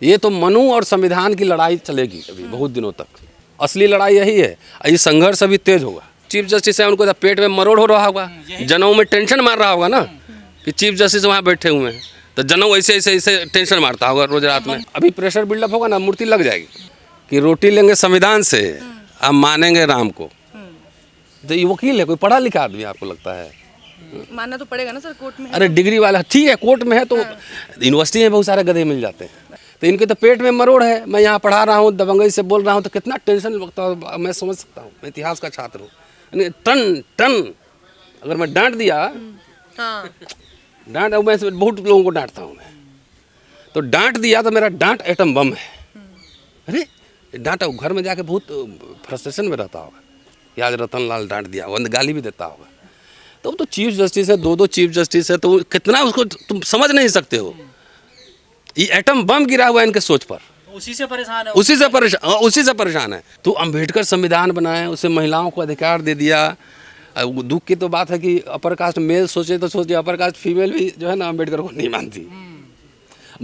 ये तो मनु और संविधान की लड़ाई चलेगी अभी बहुत दिनों तक। असली लड़ाई यही है। ये संघर्ष अभी तेज होगा। चीफ जस्टिस है, उनको पेट में मरोड़ हो रहा होगा, जनों में टेंशन मार रहा होगा ना कि चीफ जस्टिस वहाँ बैठे हुए हैं, तो जनों ऐसे ऐसे ऐसे टेंशन मारता होगा रोज रात में। अभी प्रेशर बिल्डअप होगा ना, मूर्ति लग जाएगी कि रोटी लेंगे संविधान से, आप मानेंगे राम को। तो ये वकील है, कोई पढ़ा लिखा आदमी आपको लगता है? मानना तो पड़ेगा ना सर, कोर्ट में है। अरे डिग्री वाला ठीक है, कोर्ट में है तो यूनिवर्सिटी में बहुत सारे गधे मिल जाते हैं। तो इनके तो पेट में मरोड़ है। मैं यहाँ पढ़ा रहा हूँ, दबंगई से बोल रहा हूँ, तो कितना टेंशन लगता है, मैं समझ सकता हूँ। मैं इतिहास का छात्र हूँ। टन टन अगर मैं डांट दिया, डांट, मैं बहुत लोगों को डांटता हूँ मैं, तो डांट दिया तो मेरा डांट एटम बम है। अरे डांटा, घर में जाके बहुत फ्रस्ट्रेशन में रहता होगा कि आज रतन लाल डांट दिया, वो गाली भी देता होगा। तो चीफ जस्टिस है, दो चीफ जस्टिस है, तो कितना उसको तुम समझ नहीं सकते हो। ये एटम बम गिरा हुआ है इनके सोच पर, उसी से परेशान है, उसी से परेशान है। तो अम्बेडकर संविधान बनाए, उसे महिलाओं को अधिकार दे दिया। दुख की तो बात है कि अपर कास्ट मेल सोचे तो सोचिए, अपर कास्ट फीमेल भी जो है ना अम्बेडकर को नहीं मानती।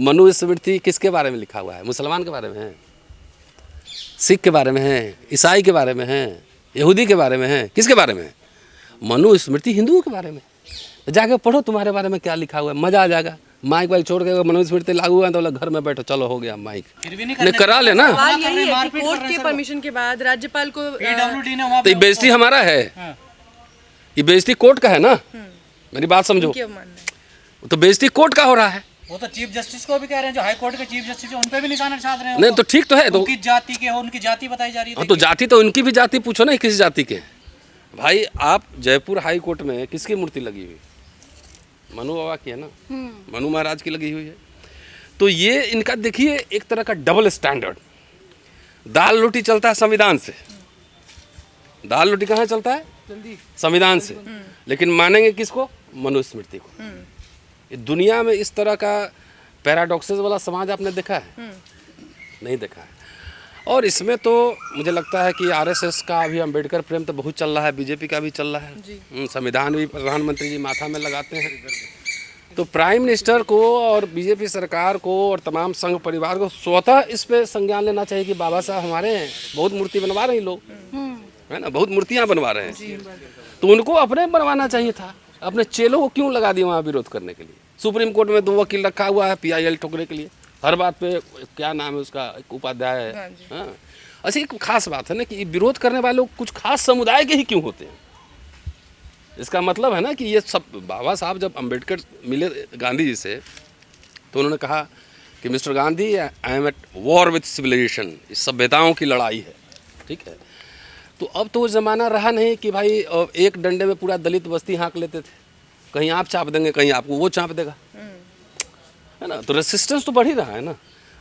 मनुस्मृति किसके बारे में लिखा हुआ है? मुसलमान के बारे में है, सिख के बारे में है, ईसाई के बारे में है, यहूदी के बारे में है, किसके बारे में है? मनुस्मृति हिंदुओं के बारे में। तो जाके पढ़ो तुम्हारे बारे में क्या लिखा हुआ है, मजा आ जाएगा। माइक वाइक छोड़ के मनुस्मृति लागू है तो घर में बैठो, चलो हो गया माइक, नहीं करा लेना। सवाल यही है कि कोर्ट के परमिशन के बाद राज्यपाल को PWD ने वहाँ तो ये बेइज्जती हमारा है, ये बेइज्जती कोर्ट का है ना, मेरी बात समझो। तो बेइज्जती कोर्ट का हो रहा है। वो तो चीफ जस्टिस को भी कह रहे हैं, जो हाई कोर्ट के चीफ जस्टिस हैं उन पे भी निशाना साध रहे हैं। नहीं तो ठीक तो है, तो उनकी जाति के हो, उनकी जाति बताई जा रही है। तो जाति तो उनकी भी जाति पूछो ना, किस जाति के भाई। आप जयपुर हाई कोर्ट में किसकी मूर्ति लगी हुई? मनु बाबा की है ना, मनु महाराज की लगी हुई है। तो ये इनका देखिए एक तरह का डबल स्टैंडर्ड। दाल रोटी चलता है संविधान से, दाल रोटी कहाँ चलता है? संविधान से, लेकिन मानेंगे किसको? मनुस्मृति को। ये दुनिया में इस तरह का पैराडॉक्सेस वाला समाज आपने देखा है? नहीं देखा है। और इसमें तो मुझे लगता है कि आरएसएस का भी अम्बेडकर प्रेम तो बहुत चल रहा है, बीजेपी का भी चल रहा है। संविधान भी प्रधानमंत्री जी माथा में लगाते हैं। तो प्राइम मिनिस्टर को और बीजेपी सरकार को और तमाम संघ परिवार को स्वतः इस पे संज्ञान लेना चाहिए कि बाबा साहब हमारे हैं, बहुत मूर्ति बनवा रहे हैं लोग, है ना, बहुत मूर्तियाँ बनवा रहे हैं। तो उनको अपने बनवाना चाहिए था। अपने चेलों को क्यों लगा दिया वहाँ विरोध करने के लिए? सुप्रीम कोर्ट में 2 वकील रखा हुआ है PIL ठोकने के लिए, हर बात पे। क्या नाम है उसका, एक उपाध्याय है। हाँ, अच्छा एक खास बात है ना कि विरोध करने वाले लोग कुछ खास समुदाय के ही क्यों होते हैं? इसका मतलब है ना कि ये सब, बाबा साहब जब अम्बेडकर मिले गांधी जी से तो उन्होंने कहा कि mister Gandhi, I am at war with civilization, इस सभ्यताओं की लड़ाई है, ठीक है। तो अब तो वो ज़माना रहा नहीं कि भाई एक डंडे में पूरा दलित बस्ती हाँक लेते थे, कहीं आप चाप देंगे, कहीं आपको वो चाप देगा, है ना। तो रेसिस्टेंस तो बढ़ ही रहा है ना।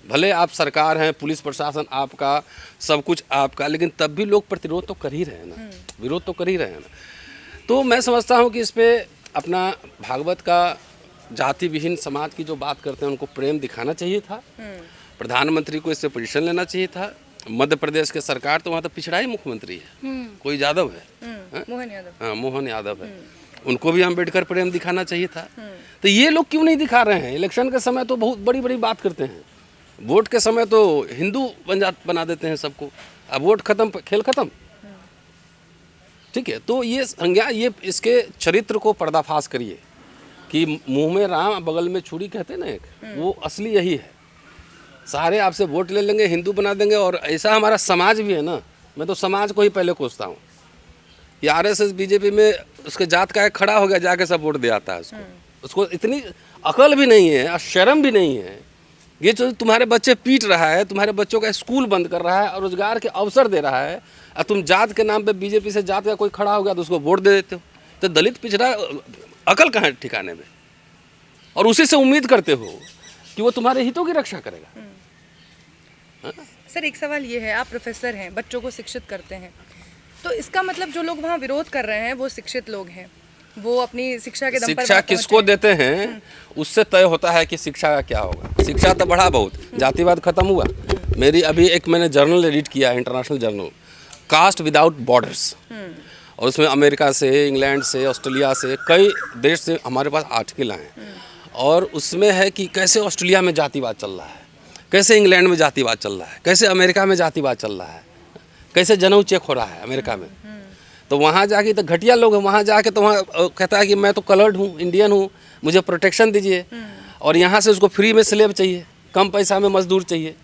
भले आप सरकार हैं, पुलिस प्रशासन आपका, सब कुछ आपका, लेकिन तब भी लोग प्रतिरोध तो कर ही रहे हैं ना, विरोध तो कर ही रहे हैं ना। तो मैं समझता हूँ कि इस पर अपना भागवत का जाति विहीन समाज की जो बात करते हैं उनको प्रेम दिखाना चाहिए था। प्रधानमंत्री को इससे पोजीशन लेना चाहिए था। मध्य प्रदेश के सरकार तो वहाँ तो पिछड़ा ही मुख्यमंत्री है, कोई यादव है, मोहन यादव। हाँ, मोहन यादव है, उनको भी अम्बेडकर प्रेम दिखाना चाहिए था। तो ये लोग क्यों नहीं दिखा रहे हैं? इलेक्शन के समय तो बहुत बड़ी बड़ी बात करते हैं, वोट के समय तो हिंदू बना देते हैं सबको। अब वोट खत्म, खेल खत्म, ठीक है। तो ये संज्ञा, ये इसके चरित्र को पर्दाफाश करिए कि मुंह में राम बगल में छुरी कहते हैं ना एक, वो असली यही है। सारे आपसे वोट ले लेंगे, हिंदू बना देंगे। और ऐसा हमारा समाज भी है ना, मैं तो समाज को ही पहले कोसता हूँ। ये RSS बीजेपी में उसके जात का एक खड़ा हो गया, जाके सब वोट दे आता है उसको इतनी अकल भी नहीं है और शर्म भी नहीं है। ये जो तुम्हारे बच्चे पीट रहा है, तुम्हारे बच्चों का स्कूल बंद कर रहा है और रोजगार के अवसर दे रहा है, और तुम जात के नाम पे बीजेपी से जात का कोई खड़ा हो गया तो उसको वोट दे देते हो। तो दलित पिछड़ा अकल कहाँ है ठिकाने में? और उसी से उम्मीद करते हो कि वो तुम्हारे हितों की रक्षा करेगा। सर एक सवाल ये है, आप प्रोफेसर हैं, बच्चों को शिक्षित करते हैं, तो इसका मतलब जो लोग वहाँ विरोध कर रहे हैं वो शिक्षित लोग हैं, वो अपनी शिक्षा के दम पर शिक्षा किसको देते हैं उससे तय होता है कि शिक्षा का क्या होगा। शिक्षा तो बढ़ा बहुत, जातिवाद खत्म हुआ। मेरी अभी एक मैंने जर्नल एडिट किया, international journal, caste without borders, और उसमें अमेरिका से, इंग्लैंड से, ऑस्ट्रेलिया से, कई देश से हमारे पास आर्टिकल आए। और उसमें है कि कैसे ऑस्ट्रेलिया में जातिवाद चल रहा है, कैसे इंग्लैंड में जातिवाद चल रहा है, कैसे अमेरिका में जातिवाद चल रहा है, कैसे जनेऊ चेक हो रहा है अमेरिका में। तो वहाँ जाके तो घटिया लोग हैं, वहाँ जाके तो वहाँ कहता है कि मैं तो कलर्ड हूँ, इंडियन हूँ, मुझे प्रोटेक्शन दीजिए। और यहाँ से उसको फ्री में स्लेब चाहिए, कम पैसा में मजदूर चाहिए।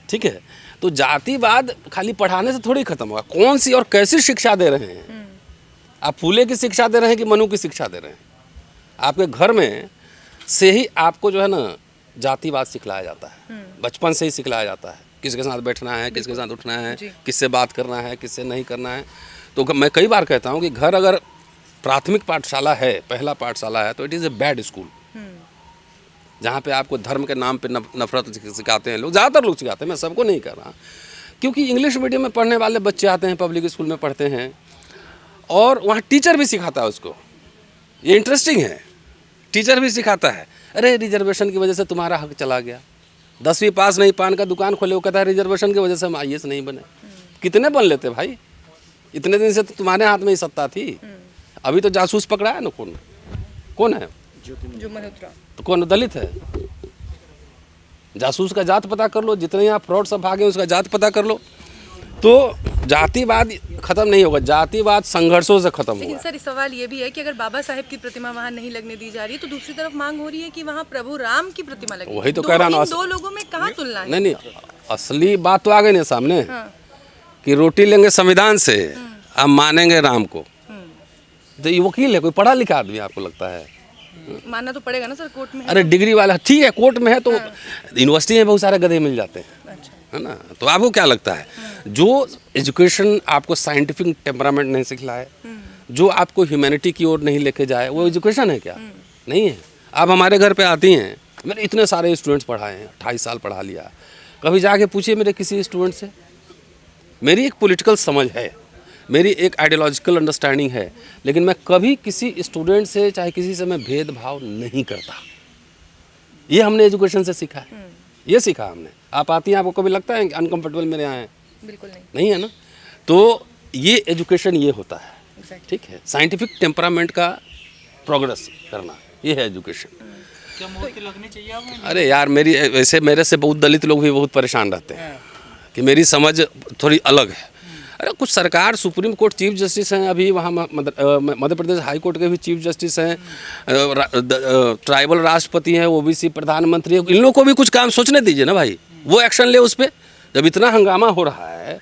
ठीक है, तो जातिवाद खाली पढ़ाने से थोड़ी खत्म होगा। कौन सी और कैसी शिक्षा दे रहे हैं आप? फूले की शिक्षा दे रहे हैं कि मनु की शिक्षा दे रहे हैं? आपके घर में से ही आपको जो है ना जातिवाद सिखलाया जाता है, बचपन से ही सिखलाया जाता है, किसके साथ बैठना है, किसके साथ उठना है, किससे बात करना है, किससे नहीं करना है। तो मैं कई बार कहता हूँ कि घर अगर प्राथमिक पाठशाला है, पहला पाठशाला है, तो it is a bad school, जहाँ पे आपको धर्म के नाम पे नफरत सिखाते हैं लोग। ज़्यादातर लोग सिखाते हैं, मैं सबको नहीं कर रहा, क्योंकि इंग्लिश मीडियम में पढ़ने वाले बच्चे आते हैं, पब्लिक स्कूल में पढ़ते हैं, और वहाँ टीचर भी सिखाता है उसको। ये इंटरेस्टिंग है, टीचर भी सिखाता है, अरे रिजर्वेशन की वजह से तुम्हारा हक चला गया। 10वीं पास नहीं, पान का दुकान खोले, वो कहता है रिजर्वेशन की वजह से हम IAS नहीं बने। कितने बन लेते भाई? इतने दिन से तो तुम्हारे हाथ में ही सत्ता थी। अभी तो जासूस पकड़ा है ना, कौन है? जो मल्होत्रा। तो कौन दलित है? जासूस का जात पता कर लो, जितने यहाँ फ्रॉड सब भागे उसका जात पता कर लो। तो जातिवाद खत्म नहीं होगा, जातिवाद संघर्षों से खत्म लेकिन होगा। सर, इस सवाल ये भी है कि अगर बाबा साहेब की प्रतिमा वहाँ नहीं लगने दी जा रही है, तो दूसरी तरफ मांग हो रही है कि वहाँ प्रभु राम की प्रतिमा लगे। वही तो कह रहा ना, दो लोगों में कहाँ तुलना है? नहीं, असली बात तो आ गई ना सामने। हाँ। कि रोटी लेंगे संविधान से, आप मानेंगे राम को। तो ये वकील है, कोई पढ़ा लिखा आदमी आपको लगता है? मानना तो पड़ेगा ना सर, कोर्ट में है। अरे डिग्री वाला ठीक है, कोर्ट में है तो यूनिवर्सिटी में बहुत सारे गधे मिल जाते हैं, अच्छा। है ना। तो आपको क्या लगता है, जो एजुकेशन आपको साइंटिफिक टेम्परामेंट नहीं सिखलाए, जो आपको ह्यूमैनिटी की ओर नहीं लेके जाए, वो एजुकेशन है क्या? नहीं है। आप हमारे घर पे आती हैं, मैंने इतने सारे स्टूडेंट्स पढ़ाए हैं, 28 साल पढ़ा लिया। कभी जाके पूछिए मेरे किसी स्टूडेंट से। मेरी एक पॉलिटिकल समझ है, मेरी एक आइडियोलॉजिकल अंडरस्टैंडिंग है, लेकिन मैं कभी किसी स्टूडेंट से चाहे किसी से मैं भेदभाव नहीं करता। ये हमने एजुकेशन से सीखा है, ये सीखा हमने। आप आती हैं, आपको कभी लगता है अनकंफर्टेबल मेरे यहाँ हैं? बिल्कुल नहीं है ना। तो ये एजुकेशन ये होता है, exactly। ठीक है, साइंटिफिक टेम्परामेंट का प्रोग्रेस करना, ये है एजुकेशन। क्या मूर्ति लगनी चाहिए आपको? अरे यार, वैसे मेरे से बहुत दलित लोग भी बहुत परेशान रहते हैं कि मेरी समझ थोड़ी अलग है। अरे कुछ सरकार, सुप्रीम कोर्ट चीफ जस्टिस हैं, अभी वहाँ मध्य प्रदेश हाई कोर्ट के भी चीफ जस्टिस हैं, ट्राइबल राष्ट्रपति हैं, OBC प्रधानमंत्री हैं। इन लोगों को भी कुछ काम सोचने दीजिए ना भाई, वो एक्शन ले उस पर। जब इतना हंगामा हो रहा है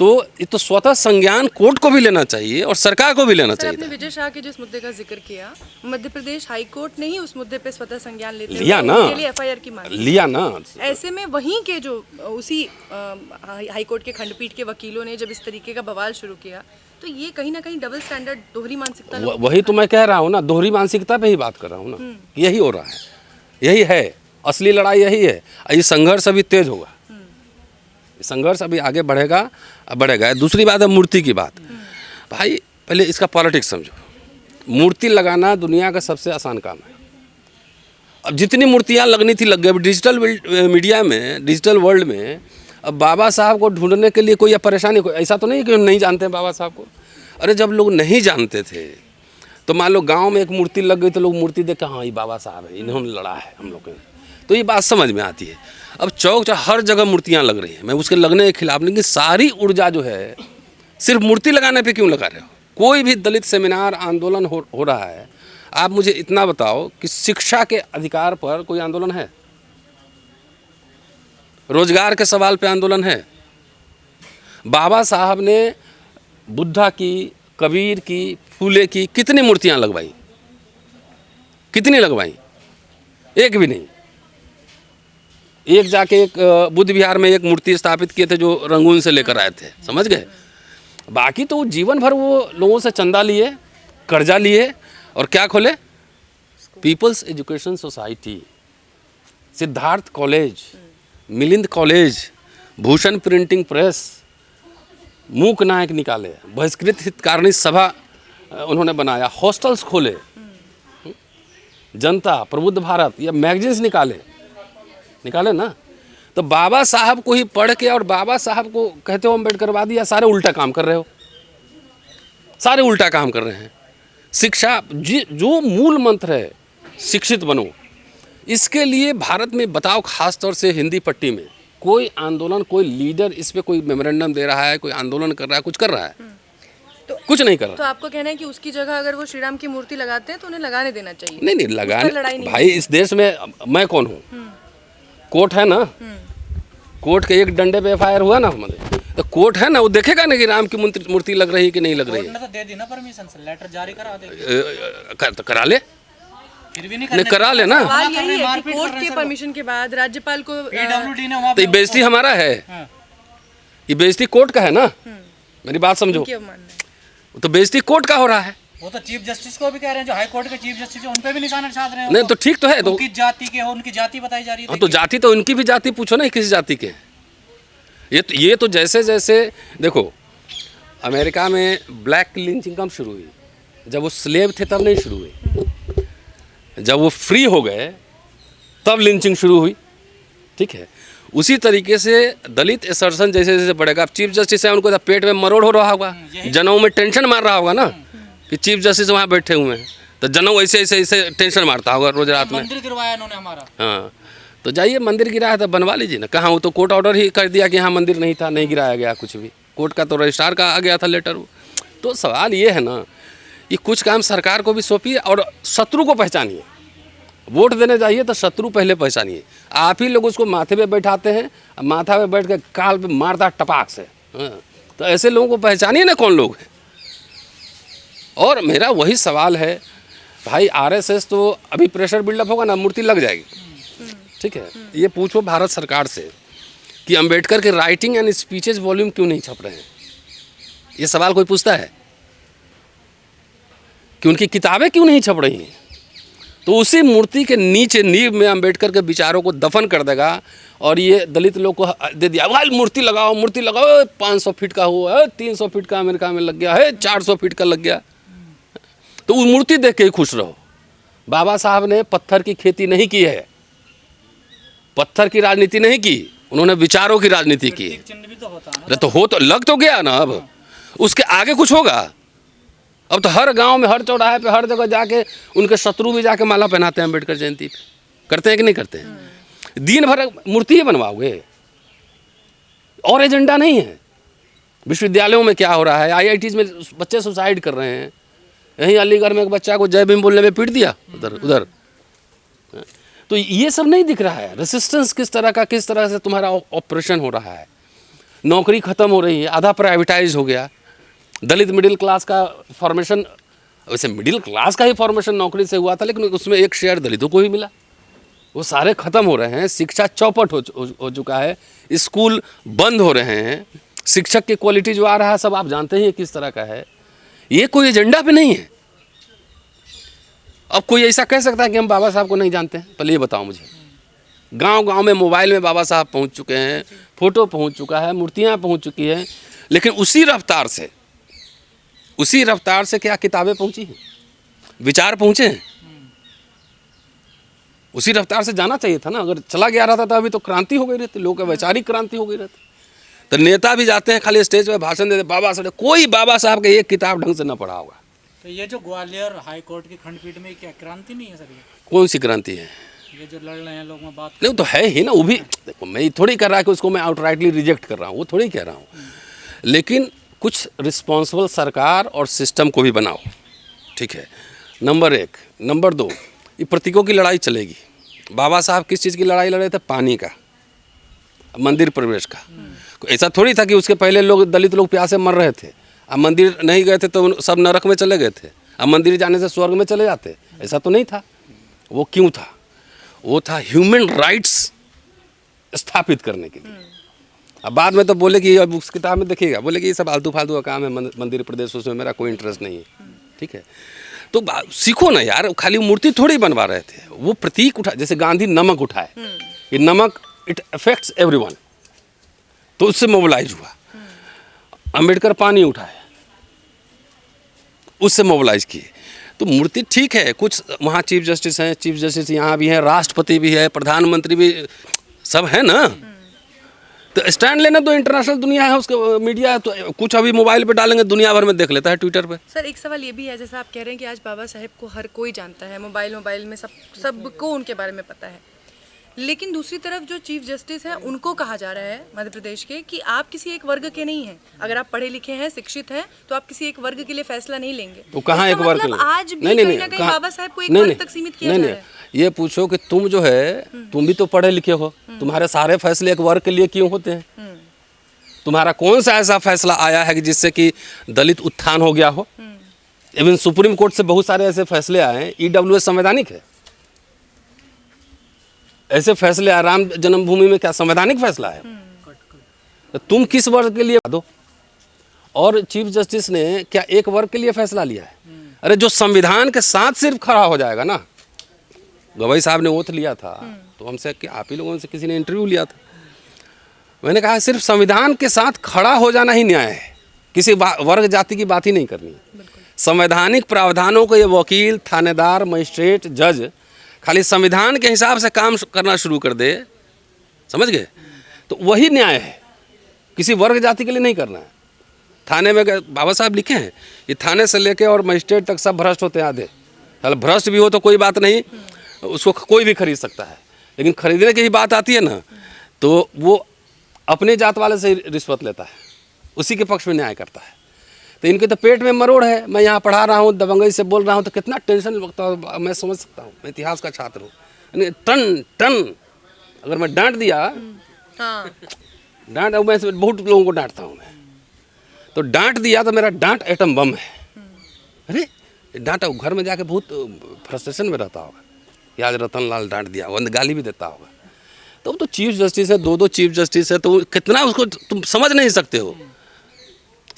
तो ये तो स्वतः संज्ञान कोर्ट को भी लेना चाहिए और सरकार को भी लेना सर, चाहिए। आपने विजय शाह के जिस मुद्दे का जिक्र किया, मध्य प्रदेश हाई कोर्ट ने ही उस मुद्दे पे स्वतः संज्ञान लेते हुए लिया ना, उसके लिए FIR की मांग लिया ना। ऐसे में वहीं के जो उसी हाई कोर्ट के खंडपीठ के वकीलों ने जब इस तरीके का बवाल शुरू किया, तो ये कहीं ना कहीं डबल स्टैंडर्ड, दोहरी मानसिकता वही तो मैं कह रहा हूँ ना, दोहरी मानसिकता पे ही बात कर रहा हूँ ना। यही हो रहा है, यही है असली लड़ाई, यही है। ये संघर्ष अभी तेज होगा, संघर्ष अभी आगे बढ़ेगा। दूसरी बात है मूर्ति की बात। भाई पहले इसका पॉलिटिक्स समझो। मूर्ति लगाना दुनिया का सबसे आसान काम है। अब जितनी मूर्तियाँ लगनी थी लग गई। डिजिटल मीडिया में, डिजिटल वर्ल्ड में अब बाबा साहब को ढूंढने के लिए कोई परेशानी, कोई ऐसा तो नहीं कि नहीं जानते हैं बाबा साहब को। अरे जब लोग नहीं जानते थे तो मान लो गाँव में एक मूर्ति लग गई तो लोग मूर्ति देख के हाँ ये बाबा साहब है, इन्होंने लड़ा है हम लोग के, तो ये बात समझ में आती है। अब चौक हर जगह मूर्तियाँ लग रही हैं, मैं उसके लगने के खिलाफ, लेकिन सारी ऊर्जा जो है सिर्फ मूर्ति लगाने पे क्यों लगा रहे हो? कोई भी दलित सेमिनार, आंदोलन हो रहा है, आप मुझे इतना बताओ कि शिक्षा के अधिकार पर कोई आंदोलन है? रोजगार के सवाल पे आंदोलन है? बाबा साहब ने बुद्धा की, कबीर की, फूले की कितनी मूर्तियाँ लगवाई? कितनी लगवाई? एक भी नहीं। एक जाके एक बुद्ध विहार में एक मूर्ति स्थापित किए थे जो रंगून से लेकर आए थे, समझ गए। बाकी तो जीवन भर वो लोगों से चंदा लिए, कर्जा लिए और क्या खोले? People's Education Society, Siddharth college, Milind college, Bhushan printing press, Mooknayak निकाले, बहिष्कृत हितकारिणी सभा उन्होंने बनाया, हॉस्टल्स खोले, जनता, प्रबुद्ध भारत, या मैगजीन्स निकाले ना। तो बाबा साहब को ही पढ़ के और बाबा साहब को कहते हो अम्बेडकरवादी, या सारे उल्टा काम कर रहे हो? सारे उल्टा काम कर रहे हैं। शिक्षा जो मूल मंत्र है, शिक्षित बनो, इसके लिए भारत में बताओ, खास तौर से हिंदी पट्टी में कोई आंदोलन, कोई लीडर इस पे कोई मेमोरेंडम दे रहा है, कोई आंदोलन कर रहा है, कुछ कर रहा है? तो कुछ नहीं कर रहा। तो आपको कहना है कि उसकी जगह अगर वो श्री राम की मूर्ति लगाते हैं तो उन्हें लगाने देना चाहिए? नहीं उस पर लड़ाई लगाने, नहीं भाई इस देश में मैं कौन हूँ? कोर्ट है ना, कोर्ट के एक डंडे पे FIR हुआ ना हमारे, तो कोर्ट है ना, वो देखेगा ना कि राम की मूर्ति लग रही है कि नहीं लग रही है। कोर्ट ने तो दे दी ना परमिशन, से लेटर जारी करा दे, तो करा ले, फिर भी नहीं नहीं करा ले ना। सवाल यही है कि कोर्ट के परमिशन के बाद राज्यपाल को PWD ने वहाँ तो ये बेइज्जती हमारा है, हाँ। ये बेइज्जती कोर्ट का है ना, मेरी बात समझो। क्या मानना है? तो बेइज्जती कोर्ट का हो रहा है। वो तो चीफ जस्टिस को भी कह रहे हैं, जो हाई कोर्ट के चीफ जस्टिस हैं उन पे भी निशाना साध रहे हैं। नहीं तो ठीक तो है, तो उनकी जाति के हो, उनकी जाति बताई जा रही है। हाँ, तो जाति तो उनकी भी जाति पूछो ना, किस जाति के। ये तो जैसे जैसे देखो, अमेरिका में ब्लैक लिंचिंग कब शुरू हुई? जब वो स्लेव थे तब नहीं शुरू हुई, जब वो फ्री हो गए तब लिंचिंग शुरू हुई। ठीक है, उसी तरीके से दलित असर्सन जैसे जैसे बढ़ेगा। चीफ जस्टिस है, उनको तो पेट में मरोड़ हो रहा होगा, जनों में टेंशन मार रहा होगा ना कि चीफ जस्टिस वहाँ बैठे हुए हैं, तो जनों ऐसे ऐसे ऐसे टेंशन मारता होगा रोज रात में। मंदिर गिरवाया इन्होंने हमारा। हाँ, तो जाइए, मंदिर गिराया था बनवा लीजिए ना। कहाँ, वो तो कोर्ट ऑर्डर ही कर दिया कि हाँ मंदिर नहीं था, नहीं गिराया गया कुछ भी। कोर्ट का तो रजिस्ट्रार का आ गया था लेटर। तो सवाल ये है ना, ये कुछ काम सरकार को भी सौंपिए और शत्रु को पहचानिए। वोट देने जाइए तो शत्रु पहले पहचानिए। आप ही लोग उसको माथे पे बैठाते हैं, माथा पे बैठ के काल पे मारता टपाक से। हाँ, तो ऐसे लोगों को पहचानिए ना कौन लोग हैं। और मेरा वही सवाल है भाई, RSS तो अभी प्रेशर बिल्डअप होगा ना, मूर्ति लग जाएगी। ठीक है, ये पूछो भारत सरकार से कि अंबेडकर के राइटिंग एंड स्पीचेज वॉल्यूम क्यों नहीं छप रहे हैं। ये सवाल कोई पूछता है कि उनकी किताबें क्यों नहीं छप रही हैं? तो उसी मूर्ति के नीचे नींव में अंबेडकर के विचारों को दफन कर देगा और ये दलित लोग को दे दिया, भाई मूर्ति लगाओ, मूर्ति लगाओ। 500 फीट का हुआ है, 300 फीट का अमेरिका में लग गया है, 400 फीट का लग गया। तो वो मूर्ति देख के ही खुश रहो। बाबा साहब ने पत्थर की खेती नहीं की है, पत्थर की राजनीति नहीं की, उन्होंने विचारों की राजनीति की। चिन्ह भी तो होता है ना। तो हो तो लग तो गया ना, अब उसके आगे कुछ होगा। अब तो हर गांव में, हर चौराहे पे, हर जगह जाके उनके शत्रु भी जाके माला पहनाते हैं अम्बेडकर जयंती पे। करते हैं कि नहीं करते हैं? दिन भर मूर्ति ही बनवाओगे और एजेंडा नहीं है। विश्वविद्यालयों में क्या हो रहा है, IITs में बच्चे सुसाइड कर रहे हैं। यहीं अलीगढ़ में एक बच्चा को जय भीम बोलने में पीट दिया उधर। तो ये सब नहीं दिख रहा है। रेसिस्टेंस किस तरह का, किस तरह से तुम्हारा ऑपरेशन हो रहा है। नौकरी खत्म हो रही है, आधा प्राइवेटाइज हो गया। दलित मिडिल क्लास का फॉर्मेशन, वैसे मिडिल क्लास का ही फॉर्मेशन नौकरी से हुआ था, लेकिन उसमें एक शेयर दलितों को ही मिला। वो सारे खत्म हो रहे हैं। शिक्षा चौपट हो चुका है, स्कूल बंद हो रहे हैं। शिक्षक की क्वालिटी जो आ रहा है सब आप जानते ही किस तरह का है। ये कोई एजेंडा पे नहीं है। अब कोई ऐसा कह सकता है कि हम बाबा साहब को नहीं जानते हैं? पहले ये बताओ मुझे। गांव गांव में मोबाइल में बाबा साहब पहुंच चुके हैं, फोटो पहुंच चुका है, मूर्तियां पहुंच चुकी हैं, लेकिन उसी रफ्तार से क्या किताबें पहुंची हैं, विचार पहुंचे हैं? उसी रफ्तार से जाना चाहिए था ना। अगर चला गया रहता तो अभी तो क्रांति हो गई रहती, लोगों का वैचारिक क्रांति हो गई रहती। तो नेता भी जाते हैं खाली स्टेज पे भाषण देते, बाबा साहब, कोई बाबा साहब का एक किताब ढंग से न पढ़ा होगा। तो ये जो ग्वालियर हाई कोर्ट की खंडपीठ में क्या क्रांति नहीं है सर? ये कौन सी क्रांति है? ये जो लड़ रहे हैं लोग में बात नहीं, तो है ही ना। वो भी देखो, मैं ये थोड़ी कर रहा कि उसको मैं आउटराइटली रिजेक्ट कर रहा हूँ, वो थोड़ी कह रहा हूँ। लेकिन कुछ रिस्पॉन्सिबल सरकार और सिस्टम को भी बनाओ। ठीक है, नंबर 1। नंबर 2, ये प्रतीकों की लड़ाई चलेगी। बाबा साहब किस चीज़ की लड़ाई लड़ रहे थे? पानी का, मंदिर प्रवेश का। ऐसा थोड़ी था कि उसके पहले लोग, दलित लोग प्यासे मर रहे थे, अब मंदिर नहीं गए थे तो सब नरक में चले गए थे, अब मंदिर जाने से स्वर्ग में चले जाते। ऐसा तो नहीं था। वो क्यों था? वो था ह्यूमन राइट्स स्थापित करने के लिए। अब बाद में तो बोले कि अब उस किताब में देखिएगा, बोले कि ये सब आलतू फालतू का काम है, मंदिर प्रदेशों से मेरा कोई इंटरेस्ट नहीं है। ठीक है, तो सीखो ना यार। खाली मूर्ति थोड़ी बनवा रहे थे, वो प्रतीक उठा। जैसे गांधी नमक उठाए, ये नमक इट अफेक्ट्स एवरीवन, तो उससे मोबिलाइज हुआ। अंबेडकर पानी उठाए, उससे मोबिलाइज किए। तो मूर्ति ठीक है, कुछ वहाँ चीफ जस्टिस हैं, चीफ जस्टिस यहाँ भी हैं, राष्ट्रपति भी है, प्रधानमंत्री भी, सब है ना। तो स्टैंड लेना तो इंटरनेशनल दुनिया है, उसके मीडिया है, तो कुछ अभी मोबाइल पे डालेंगे दुनिया भर में देख लेता है ट्विटर पे। सर एक सवाल ये भी है, जैसा आप कह रहे हैं कि आज बाबा साहेब को हर कोई जानता है, मोबाइल में सबको उनके बारे में पता है, लेकिन दूसरी तरफ जो चीफ जस्टिस हैं उनको कहा जा रहा है मध्य प्रदेश के कि आप किसी एक वर्ग के नहीं हैं, अगर आप पढ़े लिखे हैं, शिक्षित हैं, तो आप किसी एक वर्ग के लिए फैसला नहीं लेंगे। तो कहाँ एक वर्ग के लिए? आज भी कहीं ना कहीं बाबा साहेब को एक वर्ग तक सीमित किया जा रहा है। ये पूछो कि तुम जो है, तुम भी तो पढ़े लिखे हो, तुम्हारे सारे फैसले एक वर्ग के लिए क्यों होते हैं? तुम्हारा कौन सा ऐसा फैसला आया है कि जिससे कि दलित उत्थान हो गया हो? इवन सुप्रीम कोर्ट से बहुत सारे ऐसे फैसले आए हैं। ईडब्ल्यूएस संवैधानिक है? ऐसे फैसले राम जन्मभूमि में क्या संवैधानिक फैसला है? तो तुम किस वर्ग के लिए दो? और चीफ जस्टिस ने क्या एक वर्ग के लिए फैसला लिया है? अरे जो संविधान के साथ सिर्फ खड़ा हो जाएगा ना, गवाई साहब ने ओथ लिया था, तो हमसे कि आप ही लोगों से किसी ने इंटरव्यू लिया था, मैंने कहा सिर्फ संविधान के साथ खड़ा हो जाना ही न्याय है, किसी वर्ग जाति की बात ही नहीं करनी है। संवैधानिक प्रावधानों को ये वकील, थानेदार, मजिस्ट्रेट, जज खाली संविधान के हिसाब से काम करना शुरू कर दे, समझ गए, तो वही न्याय है, किसी वर्ग जाति के लिए नहीं करना है। थाने में बाबा साहब लिखे हैं, ये थाने से लेके और मजिस्ट्रेट तक सब भ्रष्ट होते हैं आधे। चल भ्रष्ट भी हो तो कोई बात नहीं, उसको कोई भी खरीद सकता है, लेकिन खरीदने की ही बात आती है ना, तो वो अपने जात वाले से रिश्वत लेता है, उसी के पक्ष में न्याय करता है। तो इनके तो पेट में मरोड़ है। मैं यहाँ पढ़ा रहा हूँ, दबंगई से बोल रहा हूँ, तो कितना टेंशन लगता है, मैं समझ सकता हूँ। मैं इतिहास का छात्र हूँ। टन अगर मैं डांट दिया, डांट, मैं बहुत लोगों को डांटता हूँ मैं, तो डांट दिया तो मेरा डांट एटम बम है। अरे डांटा, घर में जाके बहुत फ्रस्ट्रेशन में रहता होगा कि आज रतन लाल डांट दिया, वो गाली भी देता होगा। तो चीफ जस्टिस है, दो चीफ जस्टिस है, तो कितना उसको तुम समझ नहीं सकते हो।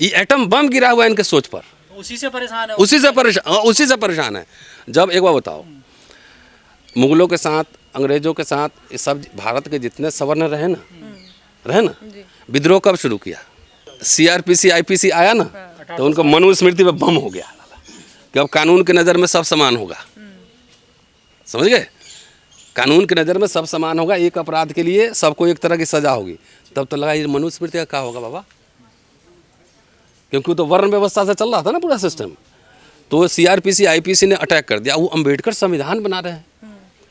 ये एटम बम गिरा हुआ है इनके सोच पर, उसी से परेशान है, उसी से परेशान है। जब एक बार बताओ, मुगलों के साथ, अंग्रेजों के साथ, ये सब भारत के जितने सवर्ण रहे ना, विद्रोह कब शुरू किया? CRPC IPC आया ना, तो उनको मनुस्मृति पे बम हो गया कि अब कानून की नज़र में सब समान होगा। समझ गए? कानून की नज़र में सब समान होगा, एक अपराध के लिए सबको एक तरह की सजा होगी। तब तो लगा ये मनुस्मृति का क्या होगा बाबा, क्योंकि तो वर्ण व्यवस्था से चल रहा था ना पूरा सिस्टम। तो CRPC IPC ने अटैक कर दिया। वो अंबेडकर संविधान बना रहे हैं।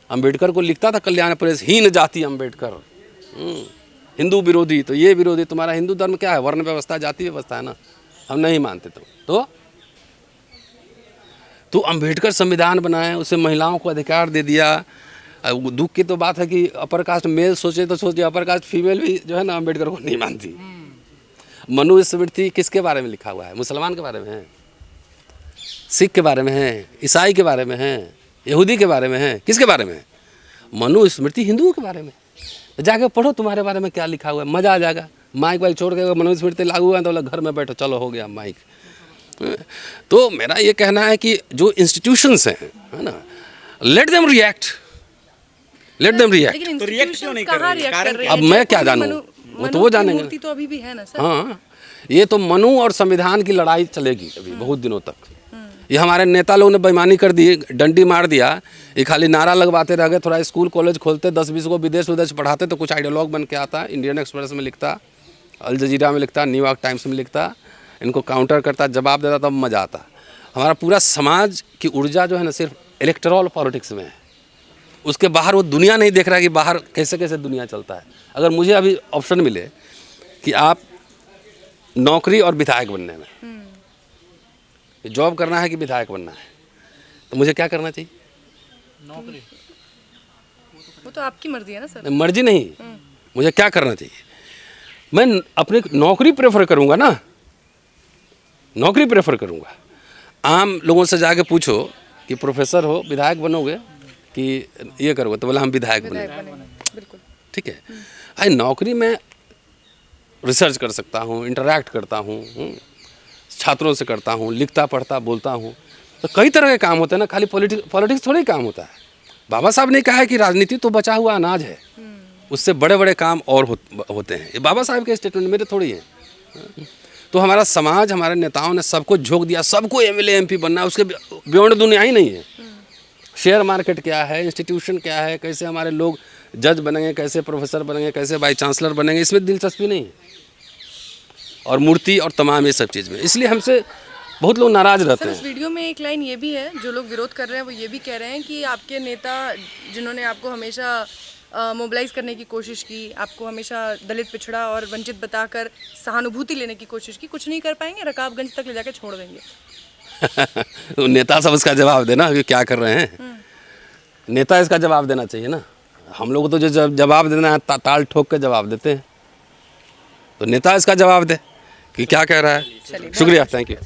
अंबेडकर को लिखता था कल्याण प्रेस, हीन जाति अंबेडकर, हिंदू विरोधी। तो ये विरोधी, तुम्हारा हिंदू धर्म क्या है? वर्ण व्यवस्था, जाति व्यवस्था है ना, हम नहीं मानते। तो अंबेडकर संविधान बनाए, उसे महिलाओं को अधिकार दे दिया। दुख की तो बात है कि अपर कास्ट मेल सोचे तो सोचिए, अपर कास्ट फीमेल भी जो है ना अंबेडकर को नहीं मानती। मनुस्मृति किसके बारे में लिखा हुआ है? मुसलमान के बारे में है, सिख के बारे में है, ईसाई के बारे में है, यहूदी के बारे में है, किसके बारे में है? मनुस्मृति हिंदुओं के बारे में। तो जाके पढ़ो तुम्हारे बारे में क्या लिखा हुआ है, मज़ा आ जाएगा। माइक वाइक छोड़ के मनुस्मृति लागू हुआ तो घर में बैठो, चलो हो गया माइक। तो मेरा ये कहना है कि जो इंस्टीट्यूशंस हैं, है ना, लेट देम रिएक्ट। लेकिन रिएक्ट क्यों नहीं कर रहे? अब मैं क्या जानूं, वो तो वो जानेंगे। मूर्ति तो अभी भी है ना सर। हाँ, ये तो मनु और संविधान की लड़ाई चलेगी अभी बहुत दिनों तक। ये हमारे नेता लोग ने बेईमानी कर दी, डंडी मार दिया। ये खाली नारा लगवाते रह गए, थोड़ा स्कूल कॉलेज खोलते, 10-20 को विदेश पढ़ाते तो कुछ आइडियोलॉग बन के आता, इंडियन एक्सप्रेस में लिखता, अल जजीरा में लिखता, न्यूयॉर्क टाइम्स में लिखता, इनको काउंटर करता, जवाब देता, तब मज़ा आता। हमारा पूरा समाज की ऊर्जा जो है ना सिर्फ इलेक्टोरल पॉलिटिक्स में है। उसके बाहर वो दुनिया नहीं देख रहा है कि बाहर कैसे कैसे दुनिया चलता है। अगर मुझे अभी ऑप्शन मिले कि आप नौकरी और विधायक बनने में, जॉब करना है कि विधायक बनना है, तो मुझे क्या करना चाहिए? नौकरी। वो तो आपकी मर्जी है ना सर। मर्जी नहीं, मुझे क्या करना चाहिए? मैं अपनी नौकरी प्रेफर करूँगा ना, नौकरी प्रेफर करूँगा। आम लोगों से जाके पूछो कि प्रोफेसर हो, विधायक बनोगे कि ये करोगे, तो बोला हम विधायक बनेंगे। बिल्कुल ठीक है। भाई नौकरी में रिसर्च कर सकता हूँ, इंटरैक्ट करता हूँ, छात्रों से करता हूँ, लिखता पढ़ता बोलता हूँ, तो कई तरह के काम होते हैं ना, खाली पॉलिटिक्स थोड़ा ही काम होता है। बाबा साहब ने कहा है कि राजनीति तो बचा हुआ अनाज है, उससे बड़े बड़े काम और होते हैं। ये बाबा साहब के स्टेटमेंट मेरे थोड़ी है। तो हमारा समाज, हमारे नेताओं ने सबको झोंक दिया, सबको MLA MP बनना है, उसके बियॉन्ड दुनिया ही नहीं है। शेयर मार्केट क्या है, इंस्टीट्यूशन क्या है, कैसे हमारे लोग जज बनेंगे, कैसे प्रोफेसर बनेंगे, कैसे वाइस चांसलर बनेंगे, इसमें दिलचस्पी नहीं है। और मूर्ति और तमाम ये सब चीज़ में, इसलिए हमसे बहुत लोग नाराज़ रहते सर हैं। उस वीडियो में एक लाइन ये भी है, जो लोग विरोध कर रहे हैं वो ये भी कह रहे हैं कि आपके नेता जिन्होंने आपको हमेशा मोबिलाइज करने की कोशिश की, आपको हमेशा दलित, पिछड़ा और वंचित बताकर सहानुभूति लेने की कोशिश की, कुछ नहीं कर पाएंगे, रकाबगंज तक ले जाके छोड़ देंगे। तो नेता सब इसका जवाब देना कि क्या कर रहे हैं। नेता इसका जवाब देना चाहिए ना। हम लोग तो जो जवाब देना है ताल ठोक के जवाब देते हैं, तो नेता इसका जवाब दे कि क्या कह रहा है। शुक्रिया, थैंक यू।